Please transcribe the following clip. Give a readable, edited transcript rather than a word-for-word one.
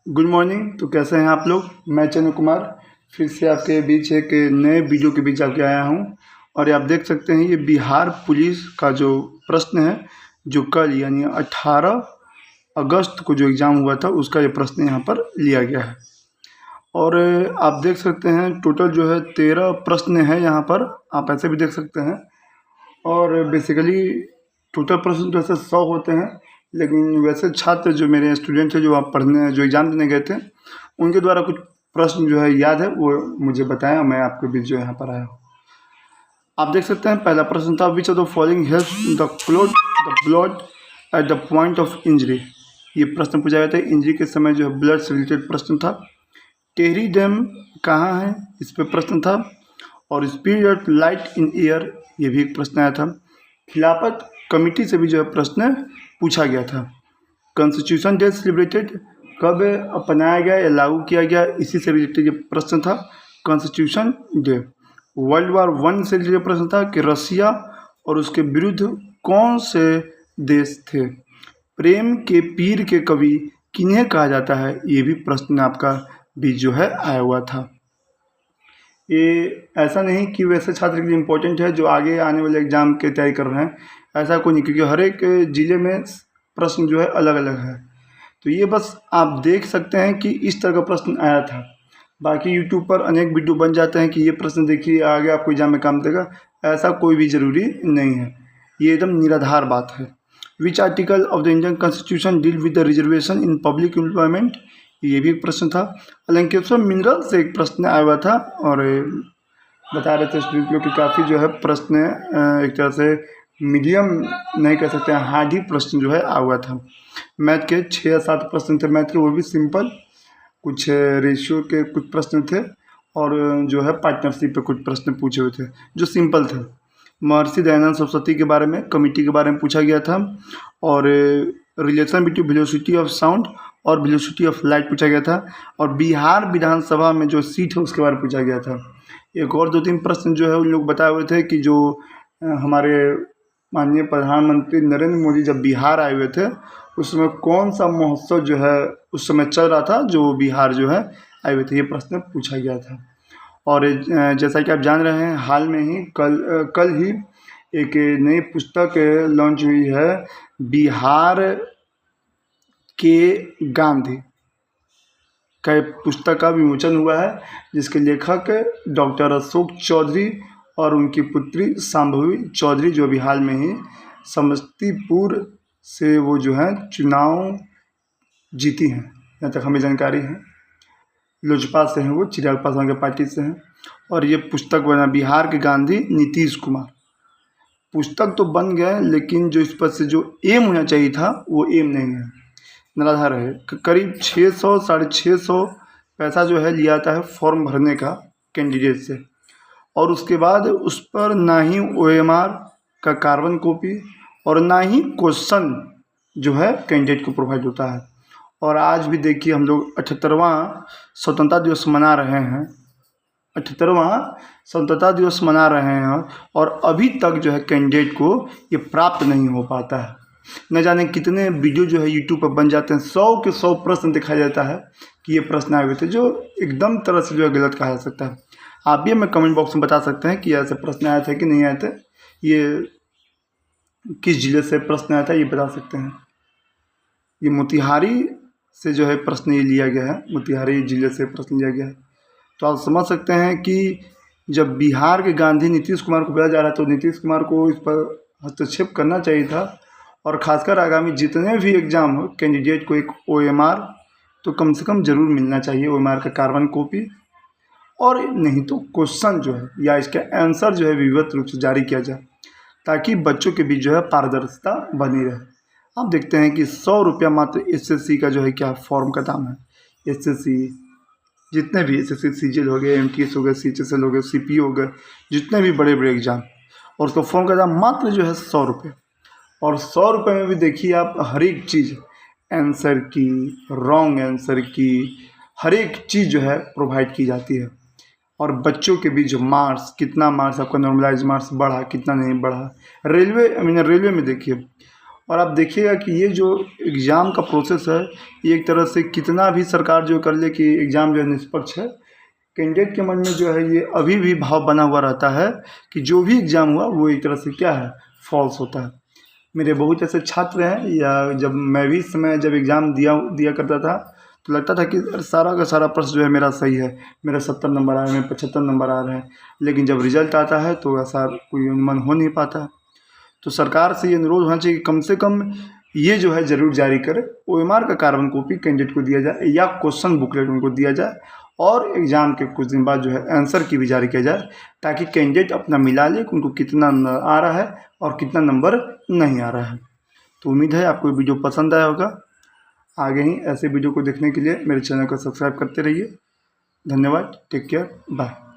Good morning. तो कैसे हैं आप लोग। मैं चंद्र कुमार फिर से आपके बीच एक नए वीडियो के बीच आके आया हूं। और ये आप देख सकते हैं, ये बिहार पुलिस का जो प्रश्न है, जो कल यानी 18 अगस्त को जो एग्ज़ाम हुआ था, उसका ये प्रश्न यहाँ पर लिया गया है। और आप देख सकते हैं टोटल जो है 13 प्रश्न है यहाँ पर, आप ऐसे भी देख सकते हैं। और बेसिकली टोटल प्रश्न तो ऐसे 100 होते हैं, लेकिन वैसे छात्र जो मेरे स्टूडेंट थे, जो आप पढ़ने जो एग्ज़ाम देने गए थे, उनके द्वारा कुछ प्रश्न जो है याद है, वो मुझे बताया, मैं आपके बीच जो यहाँ पर आया हूँ। आप देख सकते हैं पहला प्रश्न था, which of the following help the blood at the point of injury. ये प्रश्न पूछा गया था, इंजरी के समय जो है ब्लड से रिलेटेड प्रश्न था। टेहरी डैम कहाँ है, इस पर प्रश्न था। और speed of light in air, ये भी एक प्रश्न आया था। खिलाफत कमेटी से भी जो है प्रश्न पूछा गया था। कॉन्स्टिट्यूशन डे सेलिब्रेटेड कब अपनाया गया या लागू किया गया, इसी से रिलेटेड ये प्रश्न था, कॉन्स्टिट्यूशन डे। वर्ल्ड वार 1 से रिलेटेड प्रश्न था कि रसिया और उसके विरुद्ध कौन से देश थे। प्रेम के पीर के कवि किन्हें कहा जाता है, ये भी प्रश्न आपका भी जो है आया हुआ था। ये ऐसा नहीं कि वैसे छात्र के लिए इम्पोर्टेंट है जो आगे आने वाले एग्ज़ाम की तैयारी कर रहे हैं, ऐसा कोई नहीं, क्योंकि हर एक ज़िले में प्रश्न जो है अलग अलग है। तो ये बस आप देख सकते हैं कि इस तरह का प्रश्न आया था। बाकी यूट्यूब पर अनेक वीडियो बन जाते हैं कि ये प्रश्न देखिए आगे आपको एग्जाम में काम देगा, ऐसा कोई भी ज़रूरी नहीं है, ये एकदम निराधार बात है। Which article of the Indian constitution deal with the reservation in public employment, ये भी एक प्रश्न था। अलंकेश्वर मिनरल से एक प्रश्न आया हुआ था, और बता रहे थे स्टूडेंट लोग कि काफ़ी जो है प्रश्न एक तरह से मीडियम नहीं कह सकते हैं, हार्ड ही प्रश्न जो है आया हुआ था। मैथ के 6 या 7 प्रश्न थे मैथ के, वो भी सिंपल। कुछ रेशियो के कुछ प्रश्न थे, और जो है पार्टनरशिप पे कुछ प्रश्न पूछे हुए थे जो सिंपल थे। महर्षि दयानंद सरस्वती के बारे में, कमिटी के बारे में पूछा गया था। और relation between velocity of sound और वेलोसिटी ऑफ लाइट पूछा गया था। और बिहार विधानसभा में जो सीट है उसके बारे में पूछा गया था। एक और 2-3 प्रश्न जो है उन लोग बताए हुए थे कि जो हमारे माननीय प्रधानमंत्री नरेंद्र मोदी जब बिहार आए हुए थे, उस समय कौन सा महोत्सव जो है उस समय चल रहा था, जो बिहार जो है आए हुए थे, ये प्रश्न पूछा गया था। और जैसा कि आप जान रहे हैं, हाल में ही कल ही एक नई पुस्तक लॉन्च हुई है, बिहार के गांधी का पुस्तक का विमोचन हुआ है, जिसके लेखक डॉक्टर अशोक चौधरी और उनकी पुत्री शांभवी चौधरी, जो भी हाल में ही समस्तीपुर से वो जो है चुनाव जीती हैं, जहाँ तक हमें जानकारी है। लोजपा से हैं वो, चिराग पासवान के पार्टी से हैं। और ये पुस्तक बना बिहार के गांधी नीतीश कुमार। पुस्तक तो बन गया, लेकिन जो इस पर से जो एम होना चाहिए था वो एम नहीं है, निराधार है। करीब 600 650 पैसा जो है लिया जाता है फॉर्म भरने का कैंडिडेट से, और उसके बाद उस पर ना ही OMR का कार्बन कॉपी और ना ही क्वेश्चन जो है कैंडिडेट को प्रोवाइड होता है। और आज भी देखिए हम लोग 78वां स्वतंत्रता दिवस मना रहे हैं, 78वां स्वतंत्रता दिवस मना रहे हैं, और अभी तक जो है कैंडिडेट को ये प्राप्त नहीं हो पाता है। न जाने कितने वीडियो जो है यूट्यूब पर बन जाते हैं, 100 के 100 प्रश्न दिखाया जाता है कि ये प्रश्न आए हुए थे, जो एकदम तरह से जो है गलत कहा जा सकता है। आप भी हमें कमेंट बॉक्स में बता सकते हैं कि ऐसे प्रश्न आए थे कि नहीं आए थे, ये किस जिले से प्रश्न आया था, ये बता सकते हैं। ये मोतिहारी से जो है प्रश्न ये लिया गया है, मोतिहारी जिले से प्रश्न लिया गया है। तो आप समझ सकते हैं कि जब बिहार के गांधी नीतीश कुमार को बोला जा रहा है, तो नीतीश कुमार को इस पर हस्तक्षेप करना चाहिए था। और ख़ासकर आगामी जितने भी एग्ज़ाम हो, कैंडिडेट को एक OMR तो कम से कम ज़रूर मिलना चाहिए, OMR का कार्बन कॉपी, और नहीं तो क्वेश्चन जो है या इसका आंसर जो है विधिवत रूप से जारी किया जाए, ताकि बच्चों के बीच जो है पारदर्शिता बनी रहे। आप देखते हैं कि 100 रुपया मात्र SSC का जो है क्या फॉर्म का दाम है। SSC जितने भी SSC CGL हो गए, MTS हो गए, CHSL हो गए, CPO हो गए, जितने भी बड़े बड़े एग्ज़ाम, और उसका फॉर्म का दाम मात्र जो है 100 रुपये। और 100 रुपये में भी देखिए आप हर एक चीज़, आंसर की, रॉन्ग आंसर की, हर एक चीज़ जो है प्रोवाइड की जाती है। और बच्चों के बीच जो मार्क्स, कितना मार्क्स आपका नॉर्मलाइज मार्क्स बढ़ा, कितना नहीं बढ़ा। रेलवे में देखिए, और आप देखिएगा कि ये जो एग्ज़ाम का प्रोसेस है, ये एक तरह से कितना भी सरकार जो कर ले कि एग्ज़ाम जो है निष्पक्ष है, कैंडिडेट के मन में जो है ये अभी भी भाव बना हुआ रहता है कि जो भी एग्ज़ाम हुआ वो एक तरह से क्या है, फॉल्स होता है। मेरे बहुत ऐसे छात्र हैं, या जब मैं भी इस समय जब एग्ज़ाम दिया करता था तो लगता था कि सारा का सारा प्रश्न जो है मेरा सही है, मेरा 70 नंबर आ रहे हैं, 75 नंबर आ रहे हैं, लेकिन जब रिज़ल्ट आता है तो ऐसा कोई अनुमान हो नहीं पाता। तो सरकार से ये अनुरोध होना चाहिए कि कम से कम ये जो है ज़रूर जारी करे, OMR का कार्बन कॉपी कैंडिडेट को दिया जाए या क्वेश्चन बुकलेट उनको दिया जाए, और एग्ज़ाम के कुछ दिन बाद जो है आंसर की भी जारी किया जाए, ताकि कैंडिडेट अपना मिला ले कि उनको कितना आ रहा है और कितना नंबर नहीं आ रहा है। तो उम्मीद है आपको वीडियो पसंद आया होगा। आगे ही ऐसे वीडियो को देखने के लिए मेरे चैनल को सब्सक्राइब करते रहिए। धन्यवाद। Take care. बाय।